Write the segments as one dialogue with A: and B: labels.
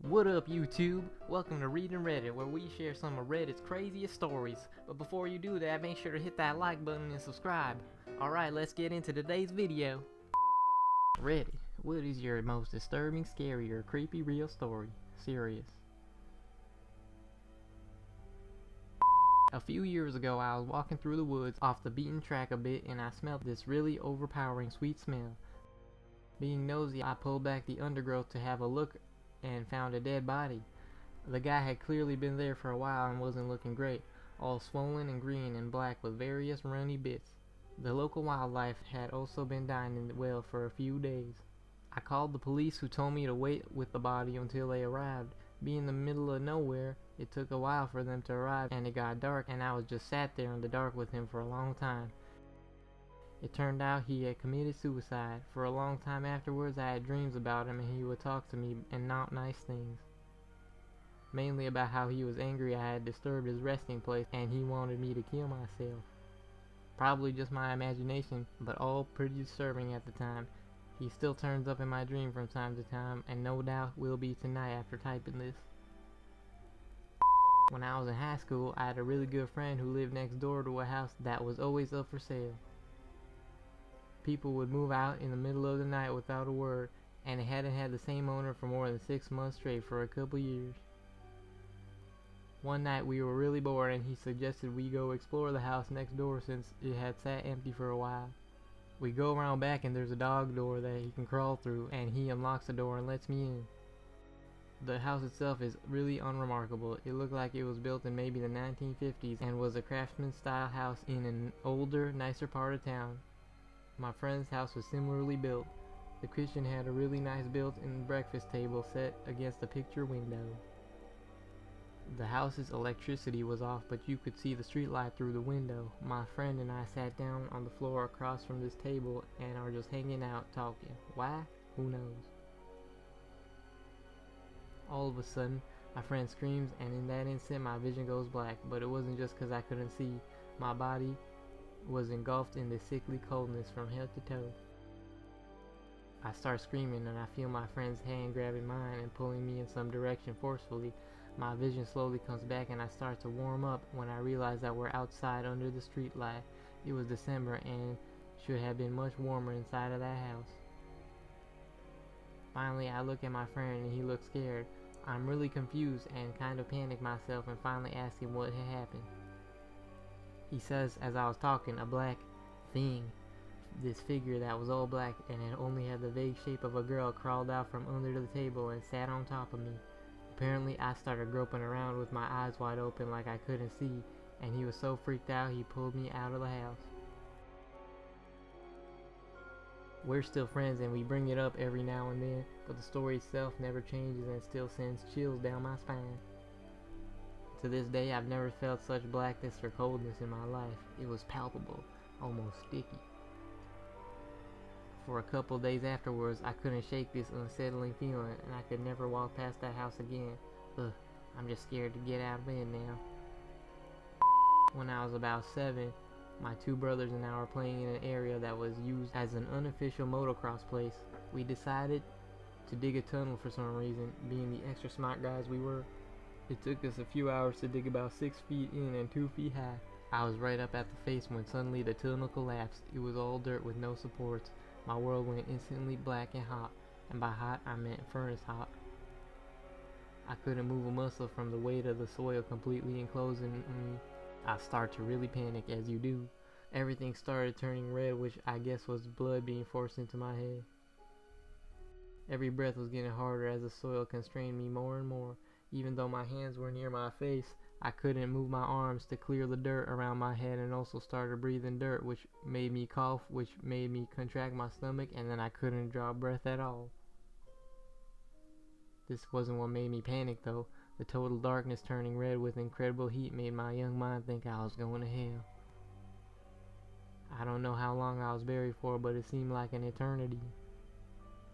A: What up, YouTube? Welcome to Reading Reddit, where we share some of Reddit's craziest stories. But before you do that, make sure to hit that like button and subscribe. Alright, let's get into today's video. Reddit, what is your most disturbing, scary, or creepy real story? Serious. A few years ago, I was walking through the woods off the beaten track a bit, and I smelled this really overpowering sweet smell. Being nosy, I pulled back the undergrowth to have a look and found a dead body. The guy had clearly been there for a while and wasn't looking great, all swollen and green and black with various runny bits. The local wildlife had also been dying in the well for a few days. I called the police, who told me to wait with the body until they arrived. Being in the middle of nowhere, it took a while for them to arrive, and it got dark, and I was just sat there in the dark with him for a long time. It turned out he had committed suicide. For a long time afterwards, I had dreams about him, and he would talk to me and not nice things. Mainly about how he was angry I had disturbed his resting place and he wanted me to kill myself. Probably just my imagination, but all pretty disturbing at the time. He still turns up in my dream from time to time, and no doubt will be tonight after typing this. When I was in high school, I had a really good friend who lived next door to a house that was always up for sale. People would move out in the middle of the night without a word, and it hadn't had the same owner for more than 6 months straight for a couple years. One night we were really bored, and he suggested we go explore the house next door since it had sat empty for a while. We go around back, and there's a dog door that he can crawl through, and he unlocks the door and lets me in. The house itself is really unremarkable. It looked like it was built in maybe the 1950s and was a craftsman style house in an older, nicer part of town. My friend's house was similarly built. The kitchen had a really nice built-in breakfast table set against a picture window. The house's electricity was off, but you could see the street light through the window. My friend and I sat down on the floor across from this table and are just hanging out talking. Why? Who knows? All of a sudden, my friend screams, and in that instant my vision goes black, but it wasn't just because I couldn't see. My body was engulfed in this sickly coldness from head to toe. I start screaming, and I feel my friend's hand grabbing mine and pulling me in some direction forcefully. My vision slowly comes back, and I start to warm up when I realize that we're outside under the street light. It was December and should have been much warmer inside of that house. Finally, I look at my friend and he looks scared. I'm really confused and kind of panic myself, and finally ask him what had happened. He says, as I was talking, a black thing, this figure that was all black and it only had the vague shape of a girl, crawled out from under the table and sat on top of me. Apparently I started groping around with my eyes wide open like I couldn't see, and he was so freaked out he pulled me out of the house. We're still friends and we bring it up every now and then, but the story itself never changes and still sends chills down my spine. To this day, I've never felt such blackness or coldness in my life. It was palpable, almost sticky. For a couple days afterwards, I couldn't shake this unsettling feeling, and I could never walk past that house again. Ugh, I'm just scared to get out of bed now. When I was about 7, my 2 brothers and I were playing in an area that was used as an unofficial motocross place. We decided to dig a tunnel for some reason, being the extra smart guys we were. It took us a few hours to dig about 6 feet in and 2 feet high. I was right up at the face when suddenly the tunnel collapsed. It was all dirt with no supports. My world went instantly black and hot, and by hot I meant furnace hot. I couldn't move a muscle from the weight of the soil completely enclosing me. I started to really panic, as you do. Everything started turning red, which I guess was blood being forced into my head. Every breath was getting harder as the soil constrained me more and more. Even though my hands were near my face, I couldn't move my arms to clear the dirt around my head, and also started breathing dirt, which made me cough, which made me contract my stomach, and then I couldn't draw breath at all. This wasn't what made me panic though. The total darkness turning red with incredible heat made my young mind think I was going to hell. I don't know how long I was buried for, but it seemed like an eternity.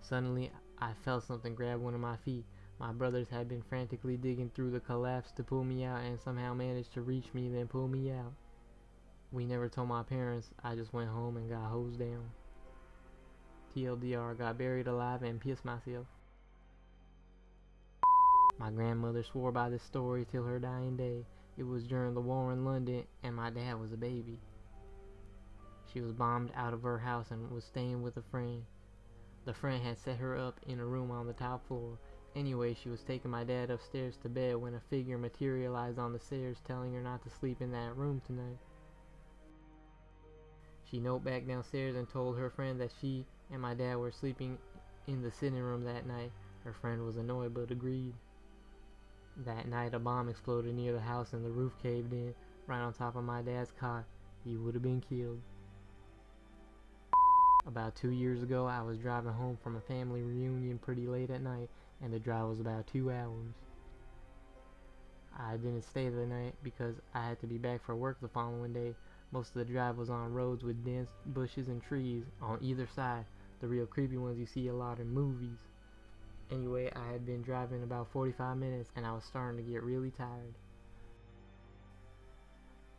A: Suddenly, I felt something grab one of my feet. My brothers had been frantically digging through the collapse to pull me out, and somehow managed to reach me then pull me out. We never told my parents. I just went home and got hosed down. TLDR, got buried alive and pissed myself. My grandmother swore by this story till her dying day. It was during the war in London, and my dad was a baby. She was bombed out of her house and was staying with a friend. The friend had set her up in a room on the top floor. Anyway, she was taking my dad upstairs to bed when a figure materialized on the stairs, telling her not to sleep in that room tonight. She knelt back downstairs and told her friend that she and my dad were sleeping in the sitting room that night. Her friend was annoyed but agreed. That night a bomb exploded near the house and the roof caved in right on top of my dad's cot. He would have been killed. About 2 years ago, I was driving home from a family reunion pretty late at night, and the drive was about 2 hours. I didn't stay the night because I had to be back for work the following day. Most of the drive was on roads with dense bushes and trees on either side, the real creepy ones you see a lot in movies. Anyway, I had been driving about 45 minutes and I was starting to get really tired.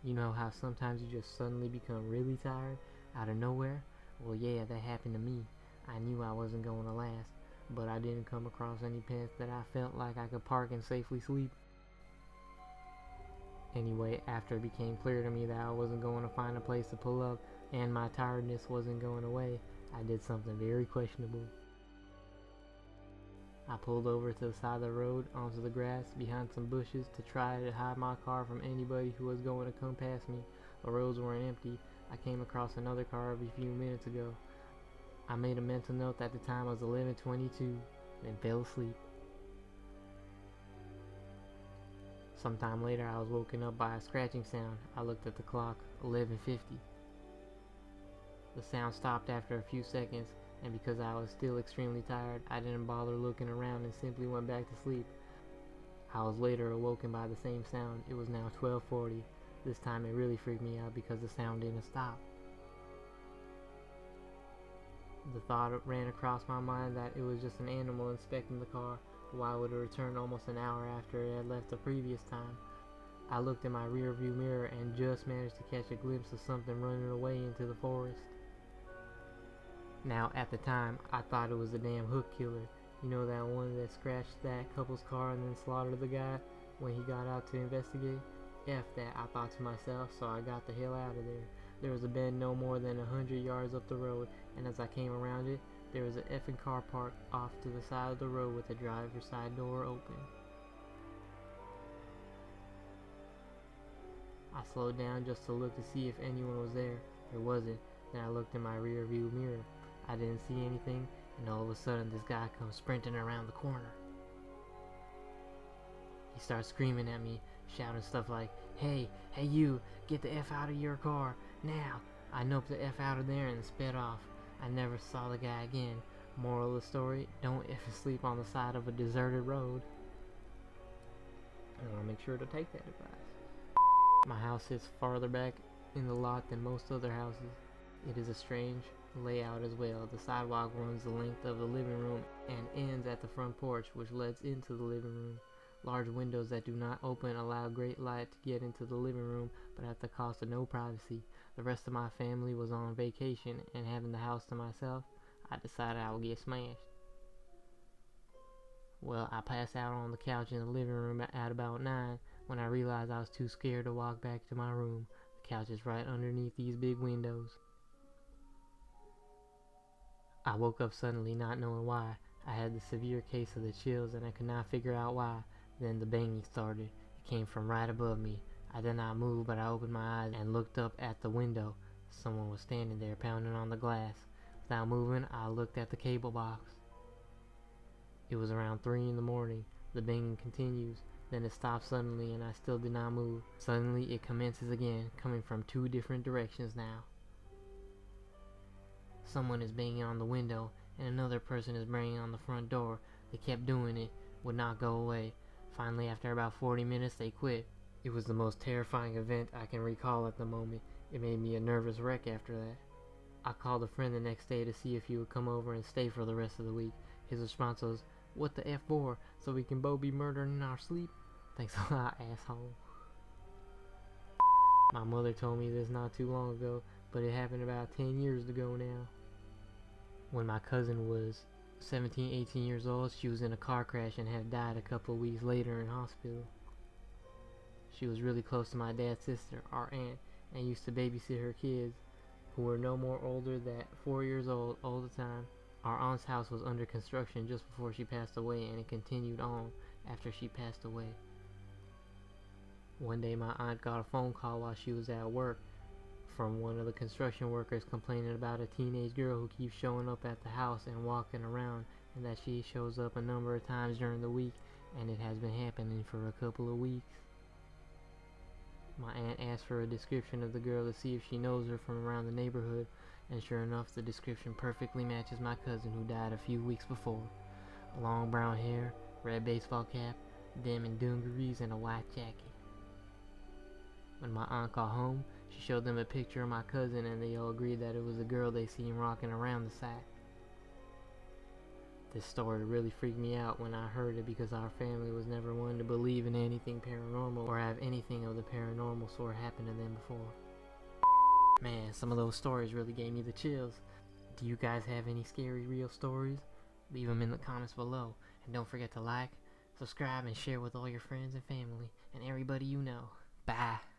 A: You know how sometimes you just suddenly become really tired out of nowhere? Well, yeah, that happened to me. I knew I wasn't going to last, but I didn't come across any path that I felt like I could park and safely sleep. Anyway, after it became clear to me that I wasn't going to find a place to pull up and my tiredness wasn't going away, I did something very questionable. I pulled over to the side of the road onto the grass behind some bushes to try to hide my car from anybody who was going to come past me. The roads weren't empty. I came across another car a few minutes ago. I made a mental note that the time was 11:22, then fell asleep. Sometime later, I was woken up by a scratching sound. I looked at the clock, 11:50. The sound stopped after a few seconds, and because I was still extremely tired, I didn't bother looking around and simply went back to sleep. I was later awoken by the same sound. It was now 12:40. This time it really freaked me out because the sound didn't stop. The thought ran across my mind that it was just an animal inspecting the car. Why would it return almost an hour after it had left the previous time? I looked in my rear view mirror and just managed to catch a glimpse of something running away into the forest. Now, at the time, I thought it was the damn hook killer. You know, that one that scratched that couple's car and then slaughtered the guy when he got out to investigate? F that, I thought to myself, so I got the hell out of there. There was a bend no more than 100 yards up the road, and as I came around it, there was an effing car parked off to the side of the road with the driver's side door open. I slowed down just to look to see if anyone was there. There wasn't. Then I looked in my rear view mirror. I didn't see anything, and all of a sudden this guy comes sprinting around the corner. He starts screaming at me, shouting stuff like, hey you, get the F out of your car, now. I noped the F out of there and sped off. I never saw the guy again. Moral of the story, don't effing sleep on the side of a deserted road. I want to make sure to take that advice. My house sits farther back in the lot than most other houses. It is a strange layout as well. The sidewalk runs the length of the living room and ends at the front porch, which leads into the living room. Large windows that do not open allow great light to get into the living room, but at the cost of no privacy. The rest of my family was on vacation, and having the house to myself, I decided I would get smashed. Well, I passed out on the couch in the living room at about 9 when I realized I was too scared to walk back to my room. The couch is right underneath these big windows. I woke up suddenly, not knowing why. I had the severe case of the chills and I could not figure out why. Then the banging started. It came from right above me. I did not move, but I opened my eyes and looked up at the window. Someone was standing there pounding on the glass. Without moving, I looked at the cable box. It was around 3 in the morning. The banging continues. Then it stops suddenly and I still did not move. Suddenly it commences again, coming from 2 different directions now. Someone is banging on the window and another person is banging on the front door. They kept doing it, would not go away. Finally, after about 40 minutes, they quit. It was the most terrifying event I can recall at the moment. It made me a nervous wreck after that. I called a friend the next day to see if he would come over and stay for the rest of the week. His response was, "What the F for? So we can both be murdered in our sleep? Thanks a lot, asshole." My mother told me this not too long ago, but it happened about 10 years ago now. When my cousin was 17, 18 years old, she was in a car crash and had died a couple of weeks later in hospital. She was really close to my dad's sister, our aunt, and used to babysit her kids, who were no more older than 4 years old all the time. Our aunt's house was under construction just before she passed away, and it continued on after she passed away. One day my aunt got a phone call while she was at work from one of the construction workers complaining about a teenage girl who keeps showing up at the house and walking around, and that she shows up a number of times during the week, and it has been happening for a couple of weeks. My aunt asked for a description of the girl to see if she knows her from around the neighborhood, and sure enough, the description perfectly matches my cousin who died a few weeks before. Long brown hair, red baseball cap, denim dungarees, and a white jacket. When my aunt got home, she showed them a picture of my cousin, and they all agreed that it was the girl they seen rocking around the site. This story really freaked me out when I heard it, because our family was never one to believe in anything paranormal or have anything of the paranormal sort happen to them before. Man, some of those stories really gave me the chills. Do you guys have any scary real stories? Leave them in the comments below, and don't forget to like, subscribe, and share with all your friends and family and everybody you know. Bye.